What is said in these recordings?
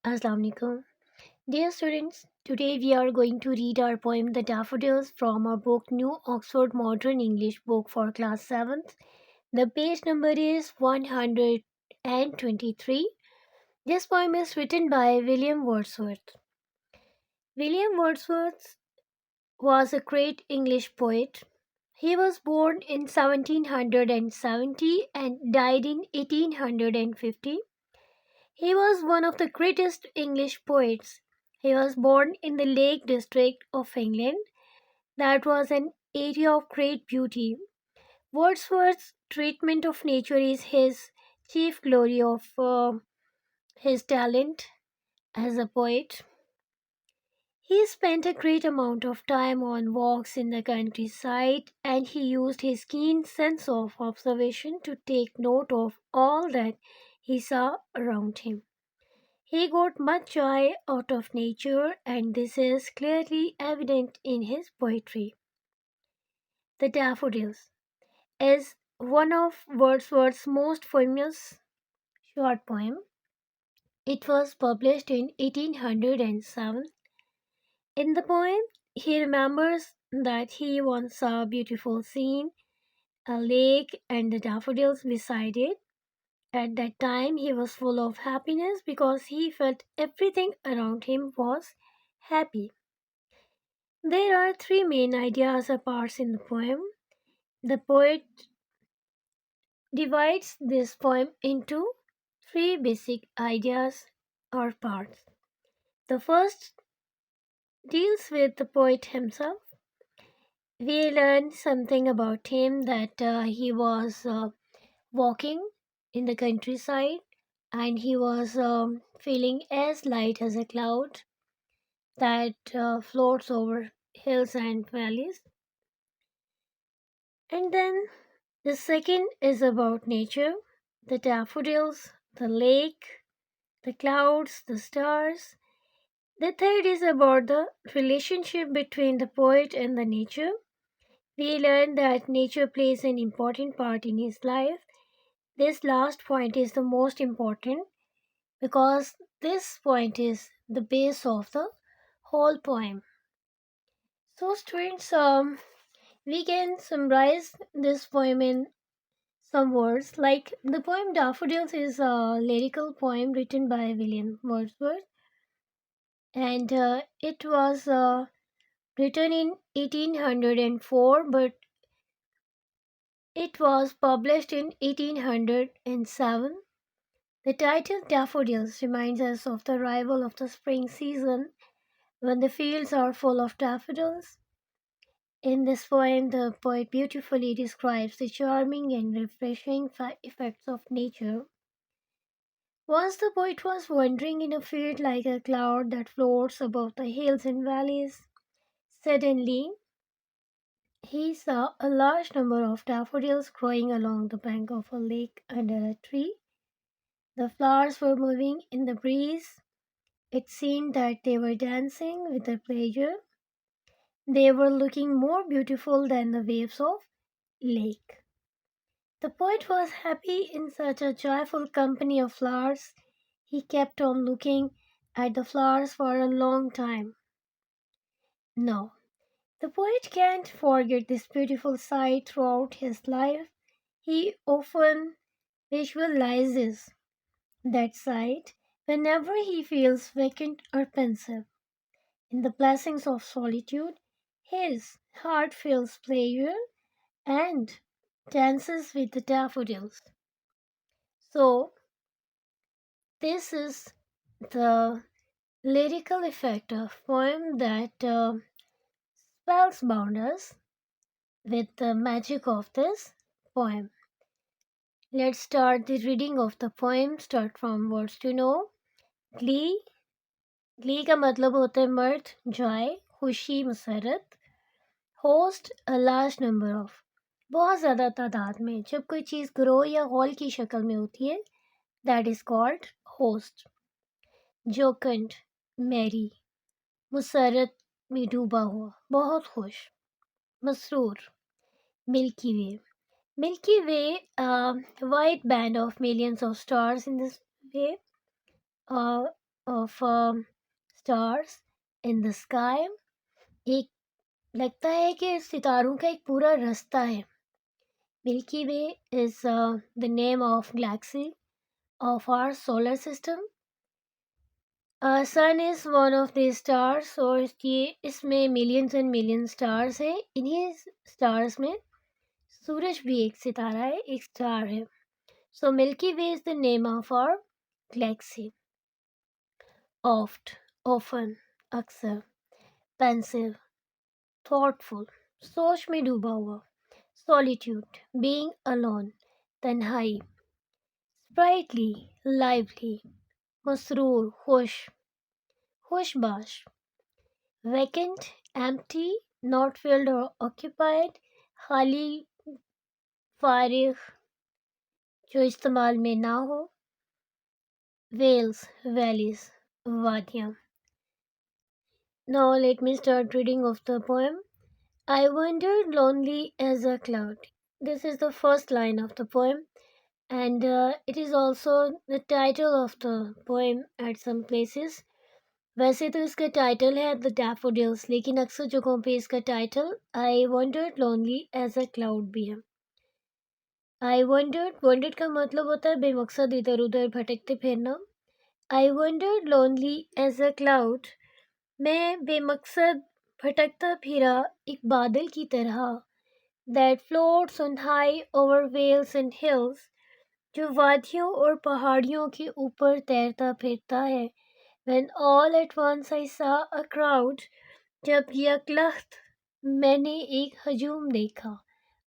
Assalamu alaikum. Dear students, today we are going to read our poem The Daffodils from our book New Oxford Modern English Book for Class 7th. The page number is 123. This poem is written by William Wordsworth. William Wordsworth was a great English poet. He was born in 1770 and died in 1850. He was one of the greatest English poets. He was born in the Lake District of England. That was an area of great beauty. Wordsworth's treatment of nature is his chief glory of his talent as a poet. He spent a great amount of time on walks in the countryside and he used his keen sense of observation to take note of all that he saw around him. He got much joy out of nature, and this is clearly evident in his poetry. The Daffodils is one of Wordsworth's most famous short poem. It was published in 1807. In the poem, he remembers that he once saw a beautiful scene, a lake and the daffodils beside it. At that time, he was full of happiness because he felt everything around him was happy. There are three main ideas or parts in the poem. The poet divides this poem into three basic ideas or parts. The first deals with the poet himself. We learn something about him that he was walking in the countryside and he was feeling as light as a cloud that floats over hills and valleys. And then the second is about nature, the daffodils, the lake, the clouds, the stars. The third is about the relationship between the poet and the nature. We learn that nature plays an important part in his life. This last point is the most important because this point is the base of the whole poem. So, students, we can summarize this poem in some words. Like the poem Daffodils is a lyrical poem written by William Wordsworth, and it was written in 1804, but it was published in 1807. The title Daffodils reminds us of the arrival of the spring season when the fields are full of daffodils. In this poem, the poet beautifully describes the charming and refreshing effects of nature. Once the poet was wandering in a field like a cloud that floats above the hills and valleys. Suddenly, he saw a large number of daffodils growing along the bank of a lake under a tree. The flowers were moving in the breeze. It seemed that they were dancing with their pleasure. They were looking more beautiful than the waves of lake. The poet was happy in such a joyful company of flowers. He kept on looking at the flowers for a long time. No, the poet can't forget this beautiful sight throughout his life. He often visualizes that sight whenever he feels vacant or pensive. In the blessings of solitude, his heart feels pleasure and dances with the daffodils. So, this is the lyrical effect of poem that spellbound us with the magic of this poem. Let's start the reading of the poem. Start from words to know. Glee. Glee का मतलब होता है मर्द, joy, खुशी, मसरत. Host, a large number of. बहुत ज़्यादा तादाद में. जब कोई चीज़ ग्रो या हॉल की शक्ल में होती है, that is called host. Jocund, merry. मुसरत में डूबा हुआ, बहुत खुश. मसरूर, milky way. Milky Way, a white band of millions of stars in this way. of stars in the sky. एक लगता है कि सितारों का एक पूरा रास्ता है. Milky Way is the name of galaxy of our solar system. Sun is one of these stars और इसमें millions and millions stars है. इन्हीं stars में सूरज भी एक सितारा है, एक star है. So Milky Way is the name of our galaxy. Oft, often, अक्सर, pensive, thoughtful, सोच में डूबा हुआ. Solitude, being alone, तन्हाई. Sprightly, lively, मसरूर, खुश, खुशबाश. Vacant, empty, not filled or occupied, खाली, फारिग, जो इस्तेमाल में ना हो. Vales, valleys, वादियाँ. Now let me start reading of the poem. I wandered lonely as a cloud. This is the first line of the poem, and it is also the title of the poem at some places. वैसे तो इसका title है the daffodils, लेकिन अक्सर जगहों पे इसका title I wandered lonely as a cloud भी है. आई वंडर्ड का मतलब होता है बेमकसद इधर उधर भटकते फिरना. I wandered lonely as a cloud, मैं बेमकसद भटकता फिरा एक बादल की तरह. That floats on high over vales and hills, जो वादियों और पहाड़ियों के ऊपर तैरता फिरता है. When all at once I saw a crowd, जब यकलख्त मैंने एक हजूम देखा.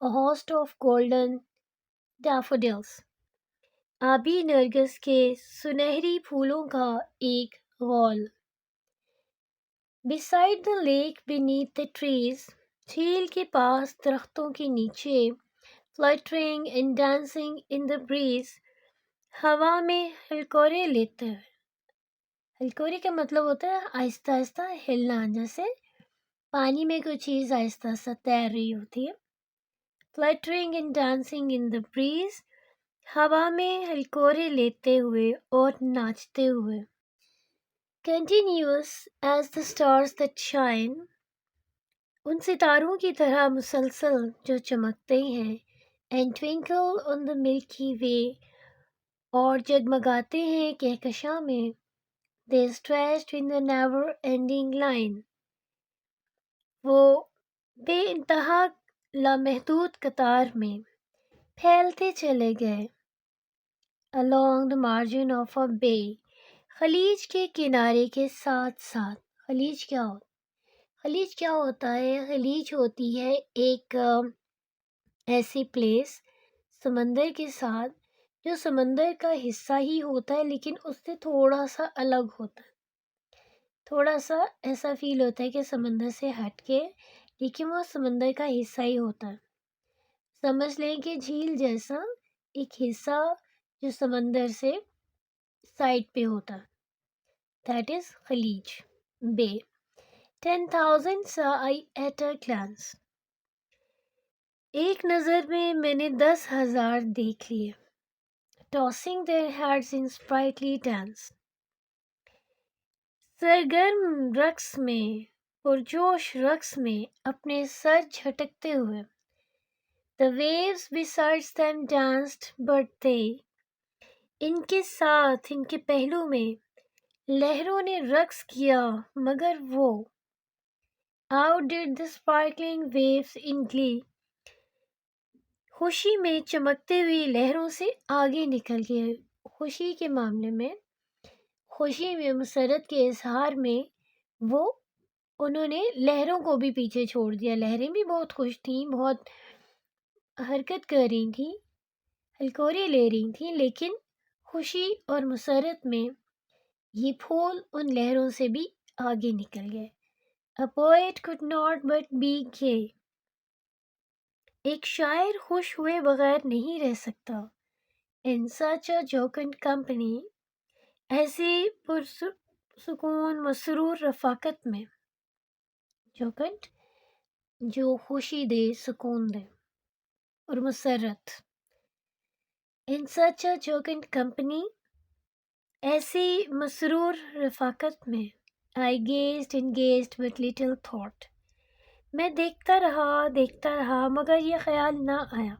A host of golden daffodils, आबी नरगिस के सुनहरी फूलों का एक गौल. Beside the lake, beneath the trees, झील के पास दरख्तों के नीचे. Fluttering and dancing in the breeze, हवा में हिलकोरे लेते हैं. हिलकोरे का मतलब होता है आहिस्ता आहिस्ता हिलना, जैसे पानी में कोई चीज़ आहिस्ता आहिस्ता तैर रही होती है. Fluttering and dancing in the breeze, हवा में हिलकोरे लेते हुए और नाचते हुए. Continuous as the stars that shine, उन सितारों की तरह मुसलसल जो चमकते हैं. And twinkle on the Milky Way, और जगमगाते हैं कहकशां में. They stretched in the never-ending line, वो बेइंतहा लामहदूद कतार में फैलते चले गए. Along the margin of a bay, खलीज के किनारे के साथ साथ. खलीज क्या होता है? खलीज होती है एक ऐसी प्लेस समंदर के साथ जो समंदर का हिस्सा ही होता है, लेकिन उससे थोड़ा सा अलग होता है. थोड़ा सा ऐसा फील होता है कि समंदर से हट के, लेकिन वो समंदर का हिस्सा ही होता है. समझ लें कि झील जैसा एक हिस्सा जो समंदर से साइड पे होता है. दैट इज खलीज, bay. 10,000 saw I at a glance, एक नज़र में मैंने 10,000 देख लिए. Tossing their heads in sprightly dance, सरगर्म रक्स में, पुरजोश रक्स में अपने सर झटकते हुए. The waves besides them danced, but they, इनके साथ, इनके पहलू में लहरों ने रक्स किया, मगर वो. Outdid the sparkling waves in glee, खुशी में चमकते हुए लहरों से आगे निकल गए. खुशी के मामले में, खुशी में मसरत के इजहार में वो उन्होंने लहरों को भी पीछे छोड़ दिया. लहरें भी बहुत खुश थीं, बहुत हरकत कर रही थीं, हिलकोरे ले रही थीं, लेकिन खुशी और मसरत में ये फूल उन लहरों से भी आगे निकल गए. A poet could not but be gay, एक शायर खुश हुए बगैर नहीं रह सकता. In such a jocund company, ऐसी पुरसुकून मसरूर रफाकत में. जोकंड जो खुशी दे, सुकून दे, और मसरत. In such a jocund company, ऐसी मसरूर रफ़ाकत में I gazed and gazed with little thought. मैं देखता रहा मगर ये ख्याल ना आया.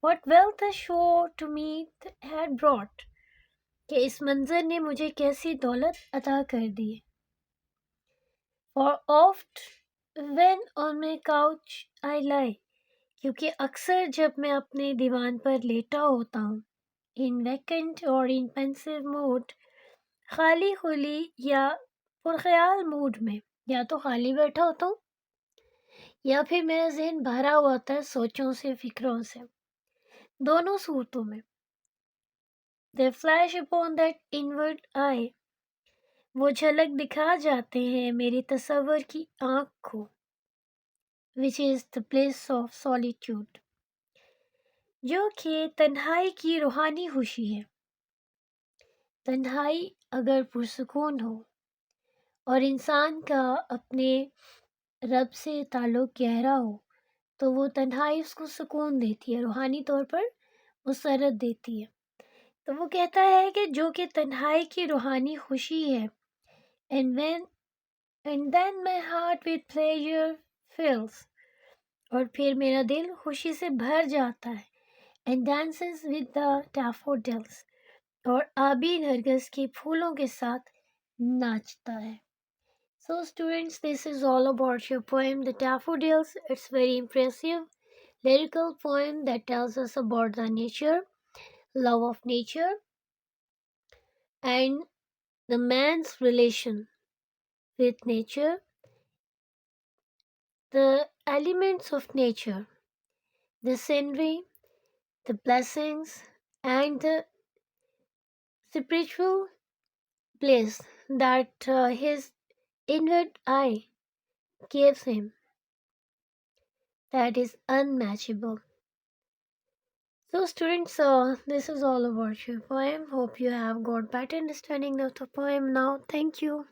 What wealth the show to me had brought. कि इस मंजर ने मुझे कैसी दौलत अता कर दी. For oft when on my couch I lie. क्योंकि अक्सर जब मैं अपने दीवान पर लेटा होता हूँ in vacant or in pensive mood, खाली खुली या पुरख्याल मूड में, या तो खाली बैठा होता हूँ या फिर मेरा जहन भरा हुआ होता है सोचों से, फिक्रों से. दोनों सूरतों में they flash upon that inward eye. वो झलक दिखा जाते हैं मेरी तसव्वुर की आँख को, which is the place of solitude. जो कि तन्हाई की रूहानी खुशी है. तन्हाई अगर पुरसुकून हो और इंसान का अपने रब से ताल्लुक़ गहरा हो तो वो तन्हाई उसको सुकून देती है, रूहानी तौर पर मुसर्रत देती है. तो वो कहता है कि जो कि तन्हाई की रूहानी खुशी है. And then my heart with pleasure fills. और फिर मेरा दिल खुशी से भर जाता है. And dances with the daffodils. और आबी नरगिस के फूलों के साथ नाचता है. So students, this is all about your poem, The Daffodils. It's very impressive lyrical poem that tells us about the nature, love of nature, and the man's relation with nature, the elements of nature, the scenery, the blessings, and the spiritual bliss that his inward eye gives him, that is unmatchable. So students, this is all about your poem. Hope you have got better understanding of the poem now. Thank you.